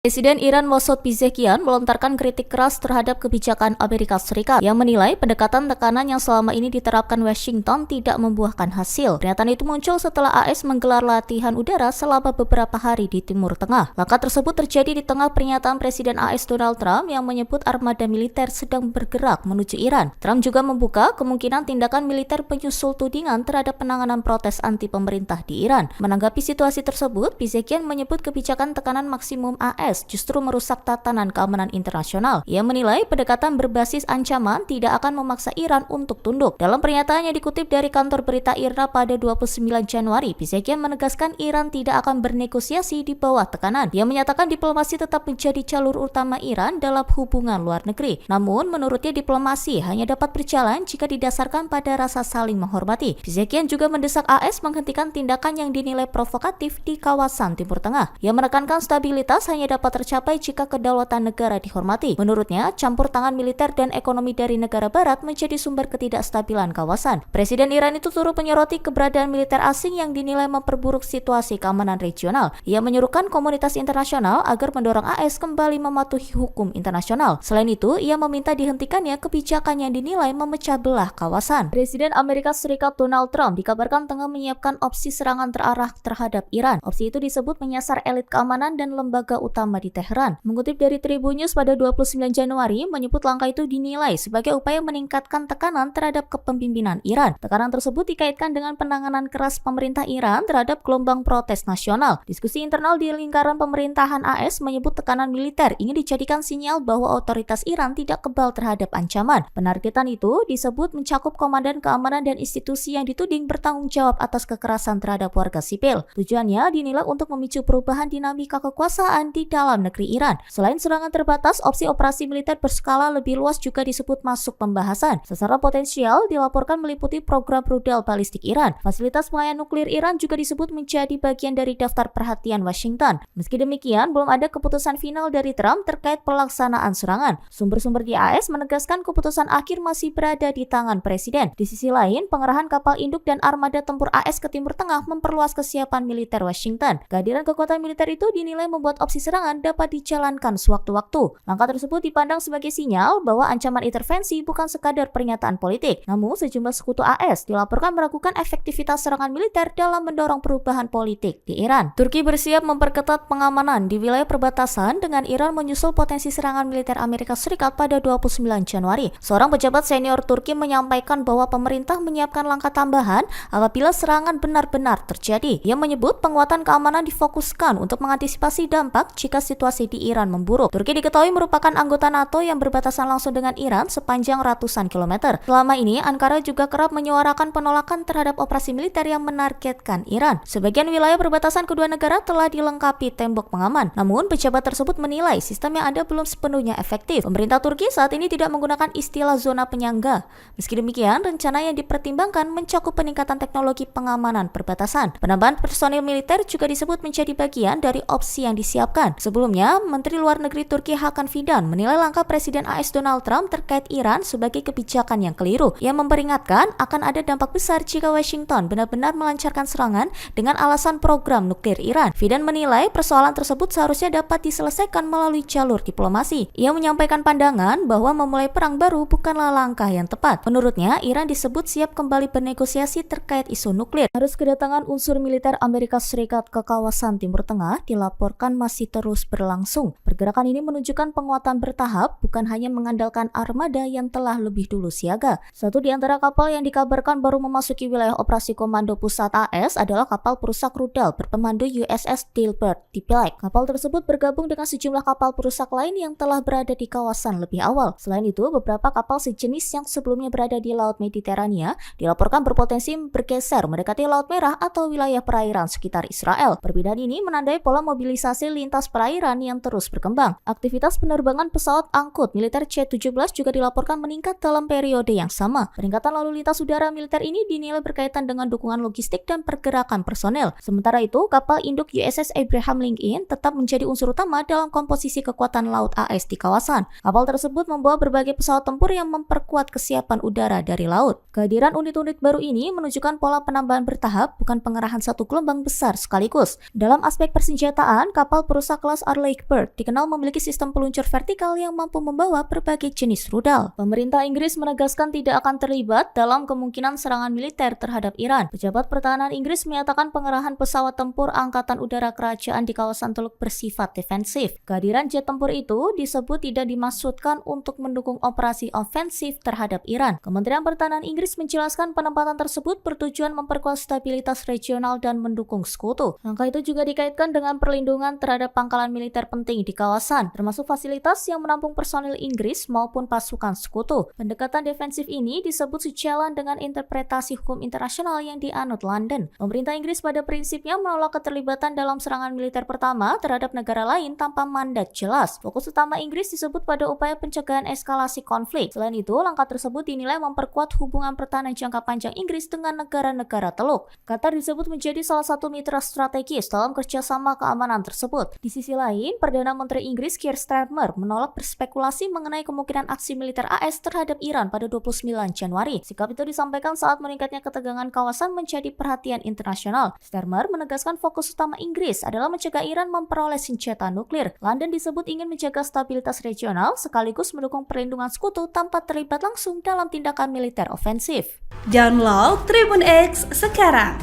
Presiden Iran Masoud Pezeshkian melontarkan kritik keras terhadap kebijakan Amerika Serikat yang menilai pendekatan tekanan yang selama ini diterapkan Washington tidak membuahkan hasil. Pernyataan itu muncul setelah AS menggelar latihan udara selama beberapa hari di Timur Tengah. Langkah tersebut terjadi di tengah pernyataan Presiden AS Donald Trump yang menyebut armada militer sedang bergerak menuju Iran. Trump juga membuka kemungkinan tindakan militer penyusul tudingan terhadap penanganan protes anti pemerintah di Iran. Menanggapi situasi tersebut, Pezeshkian menyebut kebijakan tekanan maksimum AS justru merusak tatanan keamanan internasional. Ia menilai pendekatan berbasis ancaman tidak akan memaksa Iran untuk tunduk. Dalam pernyataan yang dikutip dari kantor berita IRNA pada 29 Januari, Pezeshkian menegaskan Iran tidak akan bernegosiasi di bawah tekanan. Ia menyatakan diplomasi tetap menjadi jalur utama Iran dalam hubungan luar negeri. Namun, menurutnya diplomasi hanya dapat berjalan jika didasarkan pada rasa saling menghormati. Pezeshkian juga mendesak AS menghentikan tindakan yang dinilai provokatif di kawasan Timur Tengah. Ia menekankan stabilitas hanya dapat tercapai jika kedaulatan negara dihormati. Menurutnya, campur tangan militer dan ekonomi dari negara barat menjadi sumber ketidakstabilan kawasan. Presiden Iran itu turut menyoroti keberadaan militer asing yang dinilai memperburuk situasi keamanan regional. Ia menyerukan komunitas internasional agar mendorong AS kembali mematuhi hukum internasional. Selain itu, ia meminta dihentikannya kebijakan yang dinilai memecah belah kawasan. Presiden Amerika Serikat Donald Trump dikabarkan tengah menyiapkan opsi serangan terarah terhadap Iran. Opsi itu disebut menyasar elit keamanan dan lembaga utama di Teheran. Mengutip dari Tribun News pada 29 Januari, menyebut langkah itu dinilai sebagai upaya meningkatkan tekanan terhadap kepemimpinan Iran. Tekanan tersebut dikaitkan dengan penanganan keras pemerintah Iran terhadap gelombang protes nasional. Diskusi internal di lingkaran pemerintahan AS menyebut tekanan militer ingin dijadikan sinyal bahwa otoritas Iran tidak kebal terhadap ancaman. Penargetan itu disebut mencakup komandan keamanan dan institusi yang dituding bertanggung jawab atas kekerasan terhadap warga sipil. Tujuannya dinilai untuk memicu perubahan dinamika kekuasaan di dalam negeri Iran. Selain serangan terbatas, opsi operasi militer berskala lebih luas juga disebut masuk pembahasan. Sasaran potensial dilaporkan meliputi program rudal balistik Iran. Fasilitas pengayaan nuklir Iran juga disebut menjadi bagian dari daftar perhatian Washington. Meski demikian, belum ada keputusan final dari Trump terkait pelaksanaan serangan. Sumber-sumber di AS menegaskan keputusan akhir masih berada di tangan Presiden. Di sisi lain, pengerahan kapal induk dan armada tempur AS ke Timur Tengah memperluas kesiapan militer Washington. Kehadiran kekuatan militer itu dinilai membuat opsi serangan dapat dijalankan sewaktu-waktu. Langkah tersebut dipandang sebagai sinyal bahwa ancaman intervensi bukan sekadar pernyataan politik. Namun, sejumlah sekutu AS dilaporkan meragukan efektivitas serangan militer dalam mendorong perubahan politik di Iran. Turki bersiap memperketat pengamanan di wilayah perbatasan dengan Iran menyusul potensi serangan militer Amerika Serikat pada 29 Januari. Seorang pejabat senior Turki menyampaikan bahwa pemerintah menyiapkan langkah tambahan apabila serangan benar-benar terjadi. Ia menyebut penguatan keamanan difokuskan untuk mengantisipasi dampak jika situasi di Iran memburuk. Turki diketahui merupakan anggota NATO yang berbatasan langsung dengan Iran sepanjang ratusan kilometer. Selama ini, Ankara juga kerap menyuarakan penolakan terhadap operasi militer yang menargetkan Iran. Sebagian wilayah perbatasan kedua negara telah dilengkapi tembok pengaman. Namun, pejabat tersebut menilai sistem yang ada belum sepenuhnya efektif. Pemerintah Turki saat ini tidak menggunakan istilah zona penyangga. Meski demikian, rencana yang dipertimbangkan mencakup peningkatan teknologi pengamanan perbatasan. Penambahan personil militer juga disebut menjadi bagian dari opsi yang disiapkan. Sebelumnya, Menteri Luar Negeri Turki Hakan Fidan menilai langkah Presiden AS Donald Trump terkait Iran sebagai kebijakan yang keliru. Ia memperingatkan akan ada dampak besar jika Washington benar-benar melancarkan serangan dengan alasan program nuklir Iran. Fidan menilai persoalan tersebut seharusnya dapat diselesaikan melalui jalur diplomasi. Ia menyampaikan pandangan bahwa memulai perang baru bukanlah langkah yang tepat. Menurutnya, Iran disebut siap kembali bernegosiasi terkait isu nuklir. Harus kedatangan unsur militer Amerika Serikat ke kawasan Timur Tengah dilaporkan masih terus berlangsung. Pergerakan ini menunjukkan penguatan bertahap, bukan hanya mengandalkan armada yang telah lebih dulu siaga. Satu di antara kapal yang dikabarkan baru memasuki wilayah operasi komando pusat AS adalah kapal perusak rudal berpemandu USS Dilbert di Pilek. Kapal tersebut bergabung dengan sejumlah kapal perusak lain yang telah berada di kawasan lebih awal. Selain itu, beberapa kapal sejenis yang sebelumnya berada di Laut Mediterania dilaporkan berpotensi bergeser mendekati Laut Merah atau wilayah perairan sekitar Israel. Perbedaan ini menandai pola mobilisasi lintas perairan yang terus berkembang. berkembang. Aktivitas penerbangan pesawat angkut militer C-17 juga dilaporkan meningkat dalam periode yang sama. Peningkatan lalu lintas udara militer ini dinilai berkaitan dengan dukungan logistik dan pergerakan personel. Sementara itu, kapal induk USS Abraham Lincoln tetap menjadi unsur utama dalam komposisi kekuatan laut AS di kawasan. Kapal tersebut membawa berbagai pesawat tempur yang memperkuat kesiapan udara dari laut. Kehadiran unit-unit baru ini menunjukkan pola penambahan bertahap, bukan pengerahan satu gelombang besar sekaligus. Dalam aspek persenjataan, kapal perusak kelas Arleigh Burke dikenal memiliki sistem peluncur vertikal yang mampu membawa berbagai jenis rudal. Pemerintah Inggris menegaskan tidak akan terlibat dalam kemungkinan serangan militer terhadap Iran. Pejabat pertahanan Inggris menyatakan pengerahan pesawat tempur Angkatan Udara Kerajaan di kawasan Teluk bersifat defensif. Kehadiran jet tempur itu disebut tidak dimaksudkan untuk mendukung operasi ofensif terhadap Iran. Kementerian Pertahanan Inggris menjelaskan penempatan tersebut bertujuan memperkuat stabilitas regional dan mendukung sekutu. Langkah itu juga dikaitkan dengan perlindungan terhadap pangkalan militer penting di kawasan, termasuk fasilitas yang menampung personil Inggris maupun pasukan sekutu. Pendekatan defensif ini disebut sejalan dengan interpretasi hukum internasional yang dianut London. Pemerintah Inggris pada prinsipnya menolak keterlibatan dalam serangan militer pertama terhadap negara lain tanpa mandat jelas. Fokus utama Inggris disebut pada upaya pencegahan eskalasi konflik. Selain itu, langkah tersebut dinilai memperkuat hubungan pertahanan jangka panjang Inggris dengan negara-negara Teluk. Qatar disebut menjadi salah satu mitra strategis dalam kerjasama keamanan tersebut. Di sisi lain, Perdana Menteri Inggris Keir Starmer menolak berspekulasi mengenai kemungkinan aksi militer AS terhadap Iran pada 29 Januari. Sikap itu disampaikan saat meningkatnya ketegangan kawasan menjadi perhatian internasional. Starmer menegaskan fokus utama Inggris adalah mencegah Iran memperoleh senjata nuklir. London disebut ingin menjaga stabilitas regional sekaligus mendukung perlindungan sekutu tanpa terlibat langsung dalam tindakan militer ofensif. Download Tribun X sekarang,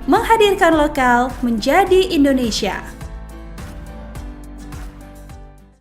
menghadirkan lokal menjadi Indonesia.